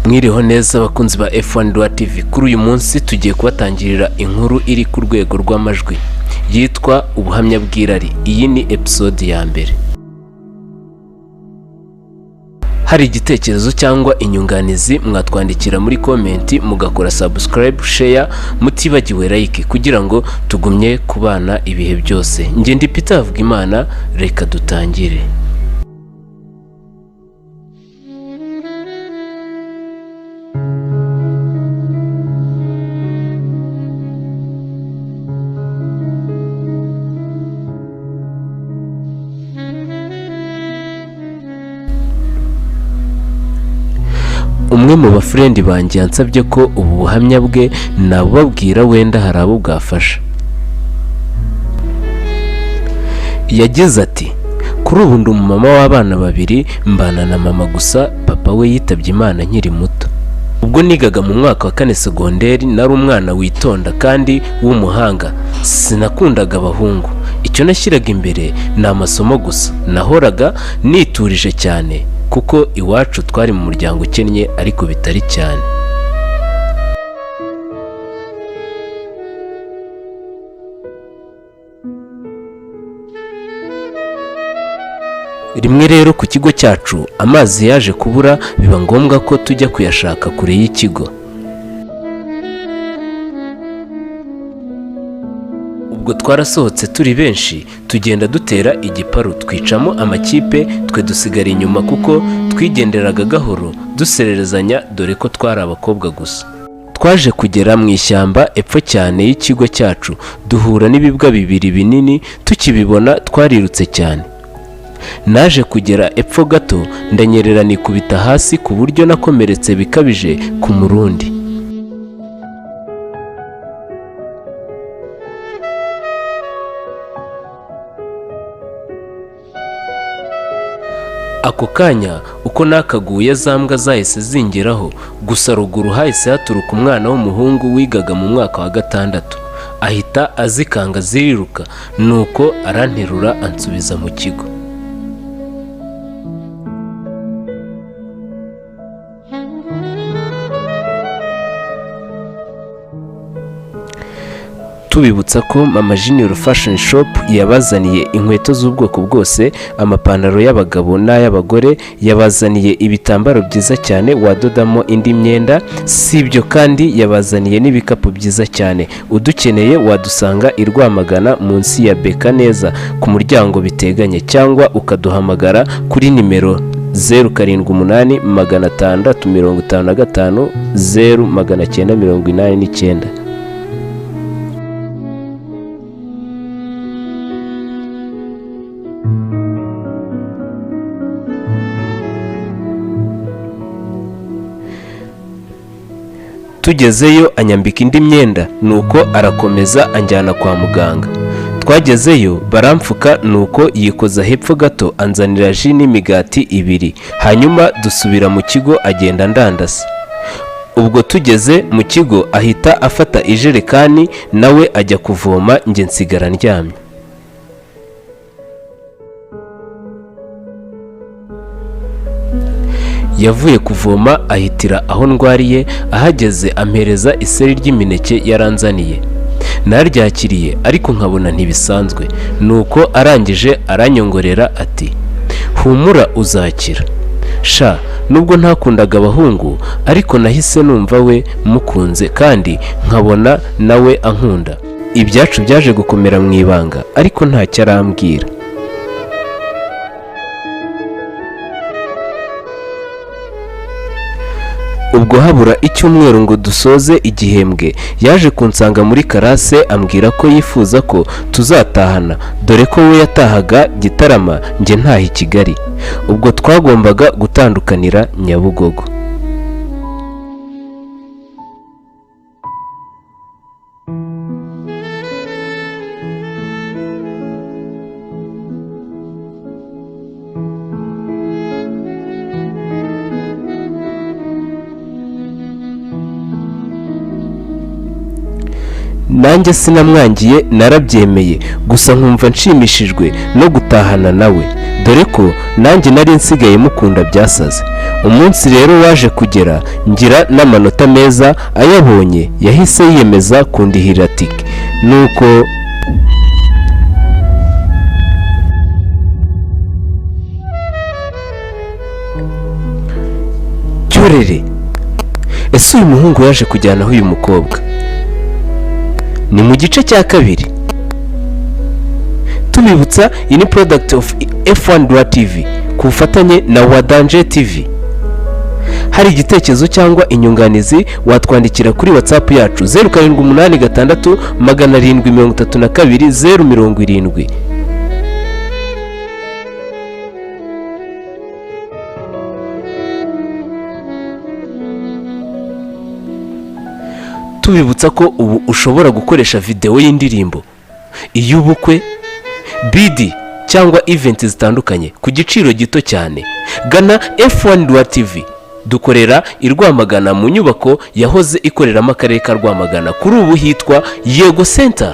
Mwiriwe neza bakunzi ba F1 TV. Kuruyu munsi tugiye kubatangirira inkuru iri ku rwego rwamajwi yitwa Ubuhamya bw'Irari. Iyi ni episode ya mbere. Hari igitekerezo cyangwa inyunganizi mwatwandikira muri comment, mugakora subscribe, share, mutibagiwe like kugira ngo tugumye kubana ibihe byose. Njye ndi Peter havugimana, reka dutangire. Umwe mu bafrendi bange yansabye ko ubu buhamya bwe nabubabwira wenda harabo bwafasha. Yagizati, Kurubu ndi umumama w'abana babiri, mbana na mama gusa, papa we yitabye Imana nkiri muto. Ubwo nigaga mu mwaka wa 4 segonderi, nari umwana witonda kandi w'umuhanga. Sinakundaga abahungu. Icyo nashyiraga imbere ni amasomo gusa. Nahoraga niturije cyane kuko iwacu twari mu muryango ukennye ariko bitari cyane. Rimwe rero ku kigo cyacu amazi yaje kubura, biba ngombwa ko tujya kuyashaka kure y'ikigo. Ubwo twarasohotse turi benshi, tugenda dutera igiparu, twicamo amakipe, twe dusigara inyuma kuko twigenderaga gahoro dusererezanya, dore ko twari abakobwa gusa. Twaje kugera mu ishyamba epfo cyane y'ikigo cyacu, duhura n'ibibwa bibiri binini. Tukibibona twarirutse cyane. Naje kugera epfo gato, ndanyerera nikubita hasi ku buryo nakomeretse bikabije ku murundi. Ako kanya uko nakaguye za mbwa zahise zingeraho, gusa ruguru hahise haturuka umwana w'umuhungu wigaga mu mwaka wa 6, ahita azikanga ziriruka, nuko aranterura ansubiza mu kigo. Tubibutsa ko Mama Junior Fashion Shop yabazaniye inkweto z'ubwoko bwose, amapantaro y'abagabo n'ay'abagore, yabazaniye ibitambaro byiza cyane wadodamo indi myenda. Si ibyo kandi yabazaniye n'ibikapu byiza cyane. Udukeneye wadusanga i Rwamagana munsi ya Reka neza ku muryango biteganye, cyangwa ukaduhamagara kuri nimero 078 655 0989. Tugezeyo anyambika indi myenda, nuko arakomeza anjyana kwa muganga. Twagezeyo baramfuka, nuko yikoza hepfo gato anzanira ji n'imigati 2. Hanyuma dusubira mu kigo, agenda ndandasa. Ubwo tugeze mu kigo ahita afata ijerekani nawe ajya kuvoma, njye nsigara ndyamye. Yavuye kuvoma ahitira aho ndwariye, ahageze ampereza iseri ry'imineke yaranzaniye. Naryakiriye ariko nkabona ntibisanzwe, nuko arangije aranyongorera ati, humura uzakira. Sha, nubwo ntakundaga abahungu ariko nahise numva we mukunze kandi nkabona nawe ankunda. Ibyacu byaje gukomera mu ibanga ariko ntacyo arambwira. Ubwo habura icyumweru ngo dusoze igihembwe, yaje kunsanga muri karase ambwira ko yifuza ko tuzatahana, dore ko we yatahaga Gitarama, njye ntaha i Kigali. Ubwo twagombaga gutandukanira Nyabugogo. nanjye sinamwangiye, narabyemeye, gusa nkumva nshimishijwe no gutahana nawe, dore ko nanjye nari nsigaye mukunda byasaze. Umunsi rero waje kugera ngira n'amanota meza, ayabonye yahise yiyemeza kundihira tike, nuko cyorere. Ese uyu muhungu yaje kujyanaho uyu mukobwa? Ni mu gice cya kabiri. Tubibutsa, iyi ni product of F1 TV ku bufatanye na Wadanje TV. Hari igitekerezo cyangwa inyunganizi watwandikira kuri WhatsApp yacu 0786 732 070. Tubibutsa ko ubu ushobora gukoresha video y'indirimbo, iy'ubukwe, BD cyangwa event zitandukanye ku giciro gito cyane. Gana F1 TV. Dukorera i Rwamagana mu nyubako yahoze ikoreramo akarere ka Rwamagana, kuri ubu hitwa Yego Center.